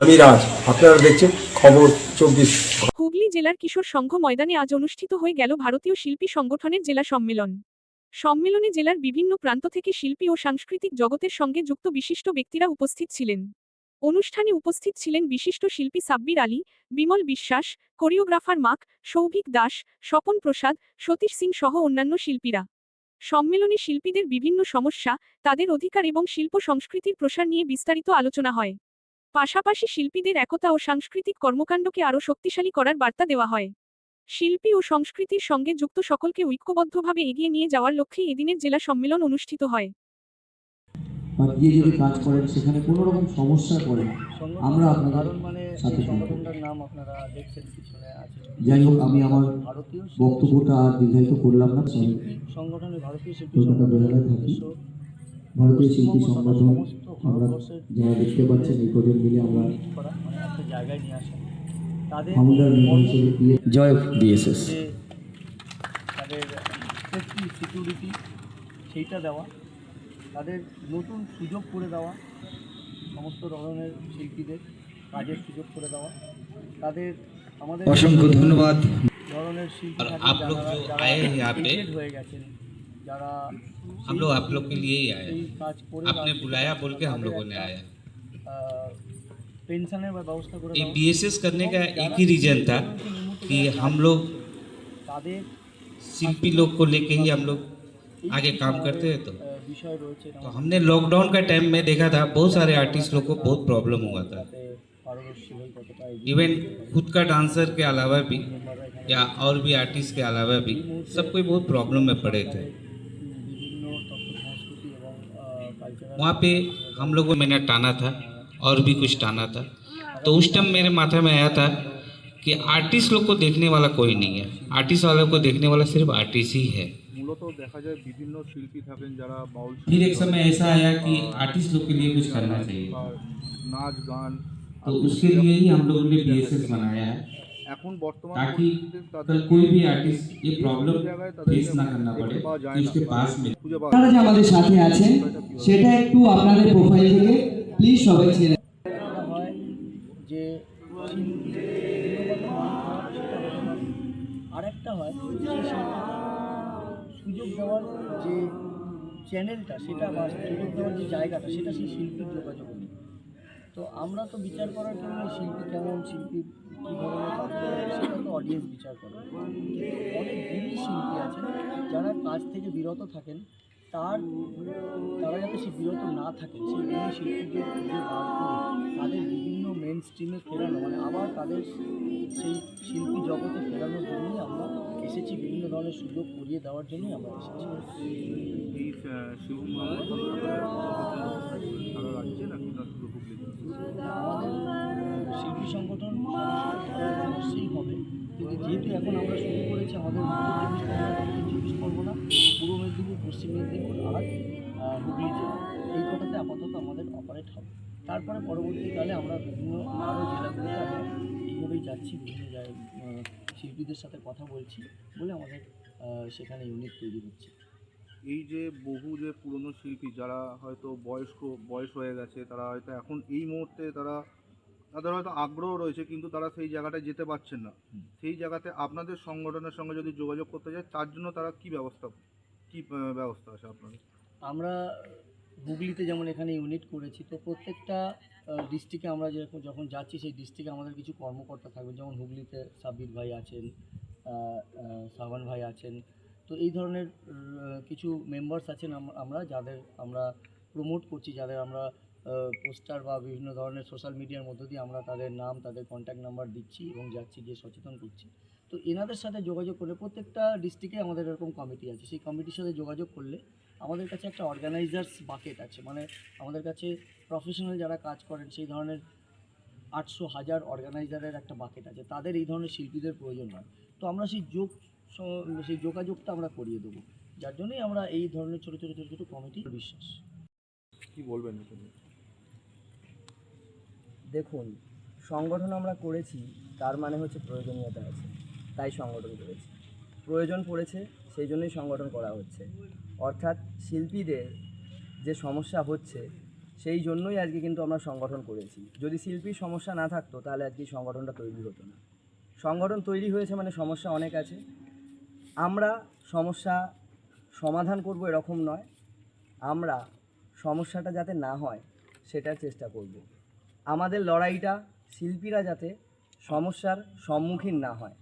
আমি রাজ, আপনারা দেখছেন খবর 24। হুগলি জেলার কিশোর সংঘ ময়দানে আজ অনুষ্ঠিত হয়ে গেল ভারতীয় শিল্পী সংগঠনের জেলা সম্মেলন। সম্মেলনে জেলার বিভিন্ন প্রান্ত থেকে শিল্পী ও সাংস্কৃতিক জগতের সঙ্গে যুক্ত বিশিষ্ট ব্যক্তিরা উপস্থিত ছিলেন। অনুষ্ঠানে উপস্থিত ছিলেন বিশিষ্ট শিল্পী সাব্বির আলী, বিমল বিশ্বাস, কোরিওগ্রাফার মাক, সৌভিক দাস, স্বপন প্রসাদ, সতীশ সিং সহ অন্যান্য শিল্পীরা। সম্মেলনে শিল্পীদের বিভিন্ন সমস্যা, তাদের অধিকার এবং শিল্প সংস্কৃতির প্রসার নিয়ে বিস্তারিত আলোচনা হয়। পাশাপাশি শিল্পীদের একতা ও সাংস্কৃতিক কর্মকাণ্ডকে আরও শক্তিশালী করার বার্তা দেওয়া হয়। শিল্পী ও সংস্কৃতির সঙ্গে যুক্ত সকলকে ঐক্যবদ্ধভাবে এগিয়ে নিয়ে যাওয়ার লক্ষ্যে এদিনের জেলা সম্মেলন অনুষ্ঠিত হয়। গিয়ে যদি কাজ করেন সেখানে কোনো রকম সমস্যা পড়ে আমরা আপনাদের সাথে থাকবো। যাই হোক, আমি আমার বক্তব্যটা আর দীর্ঘায়িত করলাম না। কলকাতা বেহালায় থাকি। ভারতীয় শিল্পী সংগঠন আমরা যারা দেখতে পাচ্ছেন এই কদিন মিলে আমরা ফাউন্ডার মেম্বার হিসেবে জয় বিএসএস তাদের সেফটি সিকিউরিটি সেইটা দেওয়া, তাদের নতুন সুযোগ করে দেওয়া, সমস্ত ধরনের শিল্পীদের কাজের সুযোগ করে দেওয়া, তাদের আমাদের অসংখ্য ধন্যবাদ। ধরনের শিল্পী आप लोग जो आए हैं यहाँ पे, হয়ে গেছেন, যারা आप लोग के लिए ही आए এই हैं। কাজ করে आपने बुलाया बोल के हम लोगों ने आया। পেনশনের ব্যবস্থা করে ये দেওয়া, बीएसएस करने का एक ही रीजन था कि हम लोग তাদের शिल्पी लोग को लेके ही हम लोग आगे काम करते हैं। বিষয় রয়েছে। तो हमने लॉकडाउन का टाइम में देखा था बहुत सारे आर्टिस्ट लोग को बहुत प्रॉब्लम हुआ था। পারদর্শী হয়ে কতটা इवन खुद का डांसर के अलावा भी या और भी आर्टिस्ट के अलावा भी सब कोई बहुत प्रॉब्लम में पड़े थे। বিভিন্ন তথ্য সংস্কৃতি এবং কালচারাল वहाँ पे हम लोगों मैंने टाना था और भी कुछ टाना था। तो उस टाइम मेरे माथा में आया था कि आर्टिस्ट लोग को देखने वाला कोई नहीं है, आर्टिस्ट वालों को देखने वाला सिर्फ आर्टिस्ट ही है। মূলত দেখা যায় বিভিন্ন শিল্পী থাকেন যারা বাউল फिर एक समय ऐसा आया कि आर्टिस्ट लोग के लिए कुछ करना चाहिए, নাচ গান, तो उसके लिए ही हम लोगों ने बीएसएस बनाया है এখন বর্তমান ताकि পরিস্থিতিতে कल कोई भी आर्टिस्ट ये प्रॉब्लम फेस ना करना पड़े कि उसके पास में খুঁজে পাওয়া আপনারা যে আমাদের সাথে আছেন সেটা একটু আপনাদের প্রোফাইল থেকে প্লিজ সবাই ছেড়ে হয় যে শিল্পী গুণগত মান খারাপ, সেটা হতে পারে। আরেকটা হয় সেই শিল্পীকে সুযোগ দেওয়ার যে চ্যানেলটা, সেটা বা সুযোগ দেওয়ার যে জায়গাটা, সেটা সেই শিল্পীর যোগাযোগ নেই। তো আমরা তো বিচার করার জন্য শিল্পী কেমন, শিল্পী কী ধরনের কাজ করে, সেটা তো অডিয়েন্স বিচার করে। কিন্তু অনেক গুণী শিল্পী আছেন যারা কাজ থেকে বিরত থাকেন, তারা যাতে সে বিরত না থাকেন সেই গুণী শিল্পীদের খুঁজে বার করে তাদের বিভিন্ন মেন স্ট্রিমে ফেরানো, মানে আবার তাদের সেই শিল্পী জগতে ফেরানোর জন্যই আমরা এসেছি, বিভিন্ন ধরনের সুযোগ করিয়ে দেওয়ার জন্যই আমরা এসেছি। এই শিবমোহন সারা রাজ্যে নাকি না শুধু হুগলিতে? আমাদের শিল্পী সংগঠন অবশ্যই হবে, কিন্তু যেহেতু এখন আমরা শুরু করেছি আমাদের উত্তর 24 পরগনা, দক্ষিণ 24 পরগনা, পূর্ব মেদিনীপুর, পশ্চিম মেদিনীপুর আর হুগলি জেলা, এই কটাতে আপাতত আমাদের অপারেট হবে। তারপরে পরবর্তীকালে আমরা বিভিন্ন আরও জেলাগুলোতে আমরা এইভাবেই যাচ্ছি, বিভিন্ন জায়গায় শিল্পীদের সাথে কথা বলছি বলে আমাদের সেখানে ইউনিট তৈরি হচ্ছে। এই যে বহু যে পুরনো শিল্পী যারা হয়তো বয়স হয়ে গেছে, তারা হয়তো এখন এই মুহূর্তে তাদের হয়তো আগ্রহ রয়েছে কিন্তু তারা সেই জায়গাটায় যেতে পারছেন না, সেই জায়গাতে আপনাদের সংগঠনের সঙ্গে যদি যোগাযোগ করতে চায় তার জন্য তারা কী ব্যবস্থা আছে আপনাদের? আমরা হুগলিতে যেমন এখানে ইউনিট করেছি, তো প্রত্যেকটা ডিস্ট্রিক্টে আমরা যখন যাচ্ছি সেই ডিস্ট্রিক্টে আমাদের কিছু কর্মকর্তা থাকবে, যেমন হুগলিতে সাব্বির ভাই আছেন, সাবান ভাই আছেন। তো এই ধরনের কিছু মেম্বার্স আছেন আমরা যাদের আমরা প্রমোট করছি, যাদের আমরা পোস্টার বা বিভিন্ন ধরনের সোশ্যাল মিডিয়ার মধ্য দিয়ে আমরা তাদের নাম, তাদের কন্ট্যাক্ট নাম্বার দিচ্ছি এবং যাচ্ছি, গিয়ে সচেতন করছি। তো এনাদের সাথে যোগাযোগ করলে, প্রত্যেকটা ডিস্ট্রিক্টে আমাদের এরকম কমিটি আছে, সেই কমিটির সাথে যোগাযোগ করলে আমাদের কাছে একটা অর্গানাইজার্স বাকেট আছে, মানে আমাদের কাছে প্রফেশনাল যারা কাজ করেন সেই ধরনের 800,000 অর্গানাইজারের একটা বাকেট আছে, তাদের এই ধরনের শিল্পীদের প্রয়োজন হয়। তো আমরা সেই যোগাযোগটা আমরা করিয়ে দেবো, যার জন্যই আমরা এই ধরনের ছোটো ছোটো কমিটি বিশ্বাস। কী বলবেন এখানে? দেখুন, সংগঠন আমরা করেছি তার মানে হচ্ছে প্রয়োজনীয়তা আছে, তাই সংগঠন করেছি। প্রয়োজন পড়েছে সেই জন্যই সংগঠন করা হচ্ছে। অর্থাৎ শিল্পীদের যে সমস্যা হচ্ছে সেই জন্যই আজকে কিন্তু আমরা সংগঠন করেছি। যদি শিল্পীর সমস্যা না থাকতো তাহলে আজকে এই সংগঠনটা তৈরি হতো না। সংগঠন তৈরি হয়েছে মানে সমস্যা অনেক আছে, আমরা সমস্যা সমাধান করব এরকম নয়, আমরা সমস্যাটা যাতে না হয় সেটার চেষ্টা করব। আমাদের লড়াইটা শিল্পীরা যাতে সমস্যার সম্মুখীন না হয়।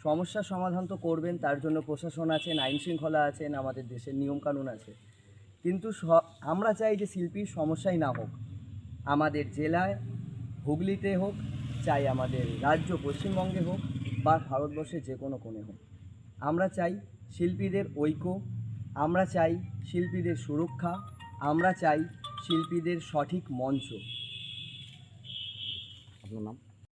সমস্যার সমাধান তো করবেন, তার জন্য প্রশাসন আছেন, আইন শৃঙ্খলা আছেন, আমাদের দেশের নিয়মকানুন আছে, কিন্তু আমরা চাই যে শিল্পীর সমস্যাই না হোক। আমাদের জেলায় হুগলিতে হোক, চাই আমাদের রাজ্য পশ্চিমবঙ্গে হোক বা ভারতবর্ষের যে কোনো কোণে হোক, আমরা চাই শিল্পীদের ঐক্য, আমরা চাই শিল্পীদের সুরক্ষা, আমরা চাই শিল্পীদের সঠিক মঞ্চ। আপনার নাম?